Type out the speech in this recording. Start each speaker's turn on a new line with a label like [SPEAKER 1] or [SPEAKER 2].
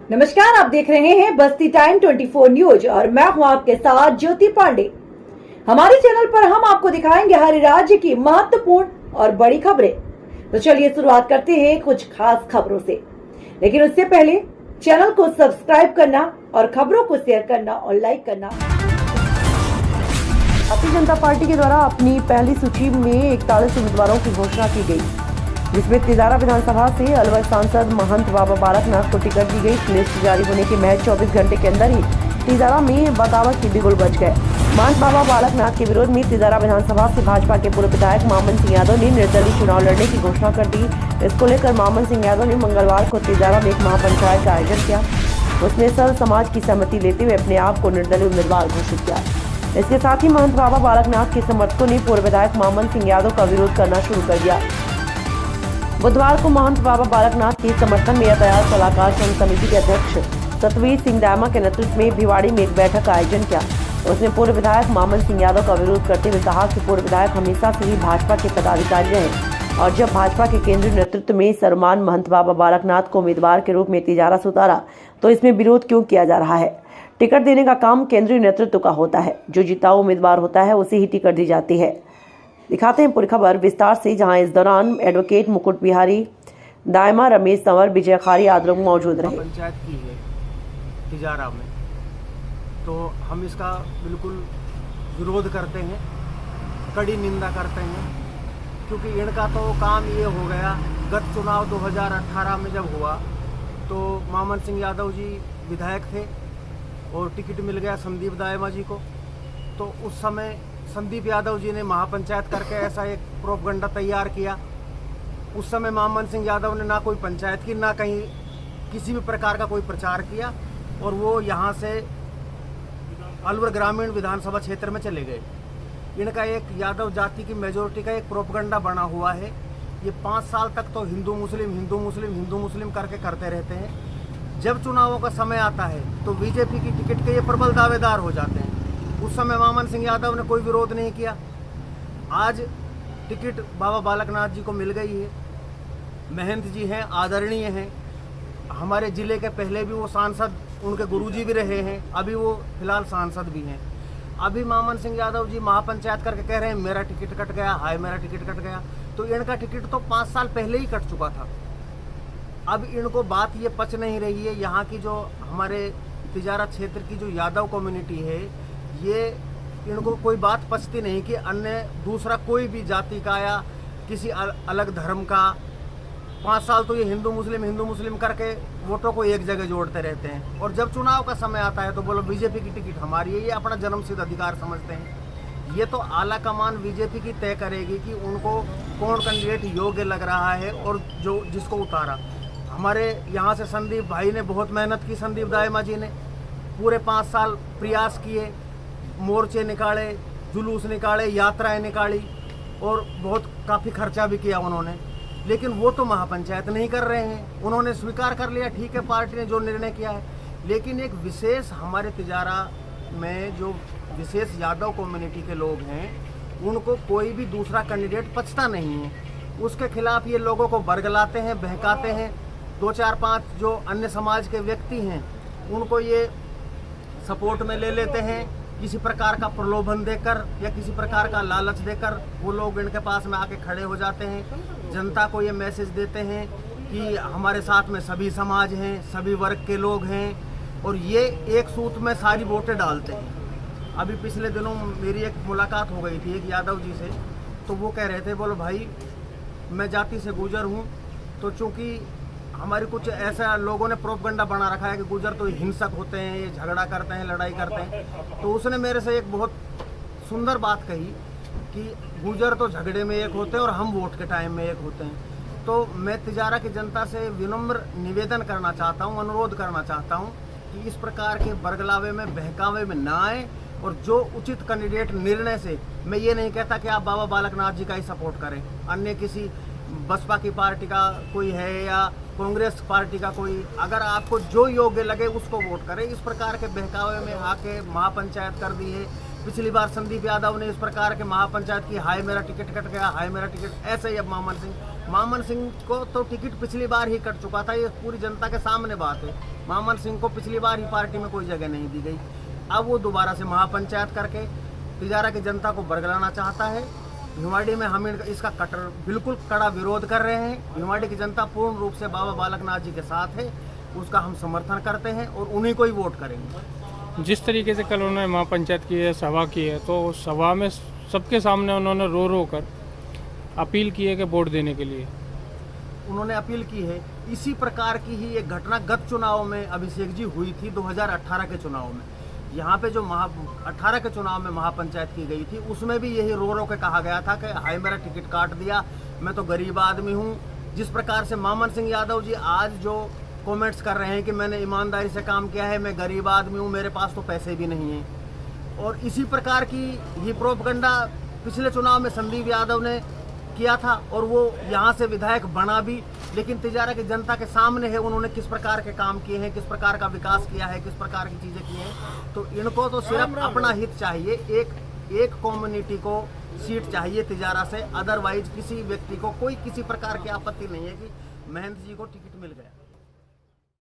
[SPEAKER 1] नमस्कार, आप देख रहे हैं बस्ती टाइम 24 न्यूज और मैं हूं आपके साथ ज्योति पांडे। हमारे चैनल पर हम आपको दिखाएंगे हर राज्य की महत्वपूर्ण और बड़ी खबरें। तो चलिए शुरुआत करते हैं कुछ खास खबरों से, लेकिन उससे पहले चैनल को सब्सक्राइब करना और खबरों को शेयर करना और लाइक करना। भारतीय जनता पार्टी के द्वारा अपनी पहली सूची में 41 उम्मीदवारों की घोषणा की गई, जिसमें तिजारा विधानसभा से अलवर सांसद महंत बाबा बालकनाथ को टिकट दी गई। लिस्ट जारी होने के महज 24 घंटे के अंदर ही तिजारा में बगावत की बिगुल बच गए। महंत बाबा बालकनाथ के विरोध में तिजारा विधानसभा से भाजपा के पूर्व विधायक मामन सिंह यादव ने निर्दलीय चुनाव लड़ने की घोषणा कर दी। इसको लेकर मामन सिंह यादव ने मंगलवार को तिजारा में एक महापंचायत का आयोजन किया। उसमें सर्व समाज की सहमति लेते हुए अपने आप को निर्दलीय उम्मीदवार घोषित किया। इसके साथ ही महंत बाबा बालकनाथ के समर्थकों ने पूर्व विधायक मामन सिंह यादव का विरोध करना शुरू कर दिया। बुधवार को महंत बाबा बालकनाथ के समर्थन में यातायात सलाहकार संघ समिति के अध्यक्ष सतवीर सिंह दामा के नेतृत्व में भिवाड़ी में एक बैठक का आयोजन किया। उसने पूर्व विधायक मामन सिंह यादव का विरोध करते हुए कहा कि पूर्व विधायक हमेशा से ही भाजपा के पदाधिकारी रहे और जब भाजपा के केंद्रीय नेतृत्व में सर्वमान्य महंत बाबा बालकनाथ को उम्मीदवार के रूप में तिजारा से उतारा तो इसमें विरोध क्यों किया जा रहा है। टिकट देने का काम केंद्रीय नेतृत्व का होता है, जो जीता हुआ उम्मीदवार होता है उसे ही टिकट दी जाती है। दिखाते हैं पूरी खबर विस्तार से, जहां इस दौरान एडवोकेट मुकुट बिहारी दायमा, रमेश संवर, विजय खारी आदि लोग मौजूद रहे।
[SPEAKER 2] पंचायत की है तिजारा में, तो हम इसका बिल्कुल विरोध करते हैं, कड़ी निंदा करते हैं, क्योंकि इनका तो काम ये हो गया। गत चुनाव 2018 में जब हुआ तो मामन सिंह यादव जी विधायक थे और टिकट मिल गया संदीप दायमा जी को। तो उस समय संदीप यादव जी ने महापंचायत करके ऐसा एक प्रोपगंडा तैयार किया। उस समय मामन सिंह यादव ने ना कोई पंचायत की, ना कहीं किसी भी प्रकार का कोई प्रचार किया और वो यहाँ से अलवर ग्रामीण विधानसभा क्षेत्र में चले गए। इनका एक यादव जाति की मेजोरिटी का एक प्रोपगंडा बना हुआ है। ये 5 साल तक तो हिंदू मुस्लिम हिंदू मुस्लिम हिंदू मुस्लिम करके करते रहते हैं। जब चुनावों का समय आता है तो बीजेपी की टिकट के ये प्रबल दावेदार हो जाते हैं। उस समय मामन सिंह यादव ने कोई विरोध नहीं किया। आज टिकट बाबा बालकनाथ जी को मिल गई है। महंत जी हैं, आदरणीय हैं, हमारे ज़िले के पहले भी वो सांसद, उनके गुरुजी भी रहे हैं, अभी वो फिलहाल सांसद भी हैं। अभी मामन सिंह यादव जी महापंचायत करके कह रहे हैं मेरा टिकट कट गया, हाय मेरा टिकट कट गया। तो इनका टिकट तो 5 साल पहले ही कट चुका था। अब इनको बात ये पच नहीं रही है। यहाँ की जो हमारे तिजारा क्षेत्र की जो यादव कम्युनिटी है, ये इनको कोई बात पचती नहीं कि अन्य दूसरा कोई भी जाति का या किसी अलग धर्म का। 5 साल तो ये हिंदू मुस्लिम करके वोटों को एक जगह जोड़ते रहते हैं और जब चुनाव का समय आता है तो बोलो बीजेपी की टिकट हमारी है। ये अपना जन्मसिद्ध अधिकार समझते हैं। ये तो आला कमान बीजेपी की तय करेगी कि उनको कौन कैंडिडेट योग्य लग रहा है और जो जिसको उतारा। हमारे यहाँ से संदीप भाई ने बहुत मेहनत की, संदीप दायमा जी ने पूरे 5 साल प्रयास किए, मोर्चे निकाले, जुलूस निकाले, यात्राएं निकाली और बहुत काफ़ी खर्चा भी किया उन्होंने। लेकिन वो तो महापंचायत नहीं कर रहे हैं। उन्होंने स्वीकार कर लिया, ठीक है, पार्टी ने जो निर्णय किया है। लेकिन एक विशेष हमारे तिजारा में जो विशेष यादव कम्युनिटी के लोग हैं, उनको कोई भी दूसरा कैंडिडेट पचता नहीं है। उसके खिलाफ ये लोगों को बरगलाते हैं, बहकाते हैं। 2-4-5 जो अन्य समाज के व्यक्ति हैं उनको ये सपोर्ट में ले लेते हैं। किसी प्रकार का प्रलोभन देकर या किसी प्रकार का लालच देकर वो लोग इनके पास में आके खड़े हो जाते हैं। जनता को ये मैसेज देते हैं कि हमारे साथ में सभी समाज हैं, सभी वर्ग के लोग हैं और ये एक सूत में सारी वोटें डालते हैं। अभी पिछले दिनों मेरी एक मुलाकात हो गई थी एक यादव जी से, तो वो कह रहे थे, बोलो भाई मैं जाति से गुजर हूँ, तो चूँकि हमारी कुछ ऐसा लोगों ने प्रोपगंडा बना रखा है कि गुजर तो हिंसक होते हैं, ये झगड़ा करते हैं, लड़ाई करते हैं। तो उसने मेरे से एक बहुत सुंदर बात कही कि गुजर तो झगड़े में एक होते हैं और हम वोट के टाइम में एक होते हैं। तो मैं तिजारा की जनता से विनम्र निवेदन करना चाहता हूँ, अनुरोध करना चाहता हूँ कि इस प्रकार के बरगलावे में, बहकावे में ना आए और जो उचित कैंडिडेट निर्णय से, मैं ये नहीं कहता कि आप बाबा बालकनाथ जी का ही सपोर्ट करें, अन्य किसी बसपा की पार्टी का कोई है या कांग्रेस पार्टी का कोई, अगर आपको जो योग्य लगे उसको वोट करें। इस प्रकार के बहकावे में आके महापंचायत कर दी है। पिछली बार संदीप यादव ने इस प्रकार के महापंचायत की, हाय मेरा टिकट कट गया, हाय मेरा टिकट, ऐसे ही अब मामन सिंह मामन सिंह को तो टिकट पिछली बार ही कट चुका था, ये पूरी जनता के सामने बात है। मामन सिंह को पिछली बार ही पार्टी में कोई जगह नहीं दी गई। अब वो दोबारा से महापंचायत करके तिजारा की जनता को बरगलाना चाहता है। भिवाड़ी में हम इसका बिल्कुल कड़ा विरोध कर रहे हैं। भिवाड़ी की जनता पूर्ण रूप से बाबा बालक नाथ जी के साथ है, उसका हम समर्थन करते हैं और उन्हीं को ही वोट करेंगे।
[SPEAKER 3] जिस तरीके से कल उन्होंने महापंचायत की है, सभा की है, तो सभा में सबके सामने उन्होंने रो रो कर अपील की है कि वोट देने के लिए
[SPEAKER 2] उन्होंने अपील की है। इसी प्रकार की ही एक घटना गत चुनाव में अभिषेक जी हुई थी 2018 के चुनाव में। यहाँ पे जो 18 के चुनाव में महापंचायत की गई थी, उसमें भी यही रो रो के कहा गया था कि हाय मेरा टिकट काट दिया, मैं तो गरीब आदमी हूँ। जिस प्रकार से मामन सिंह यादव जी आज जो कमेंट्स कर रहे हैं कि मैंने ईमानदारी से काम किया है, मैं गरीब आदमी हूँ, मेरे पास तो पैसे भी नहीं हैं। और इसी प्रकार की ये प्रोपगंडा पिछले चुनाव में संदीप यादव ने किया था और वो यहाँ से विधायक बना भी, लेकिन तिजारा की जनता के सामने है उन्होंने किस प्रकार के काम किए हैं, किस प्रकार का विकास किया है, किस प्रकार की चीज़ें की हैं। तो इनको तो सिर्फ अपना हित चाहिए, एक कम्युनिटी को सीट चाहिए तिजारा से, अदरवाइज किसी व्यक्ति को कोई किसी प्रकार की आपत्ति नहीं है कि महंत जी को टिकट मिल गया।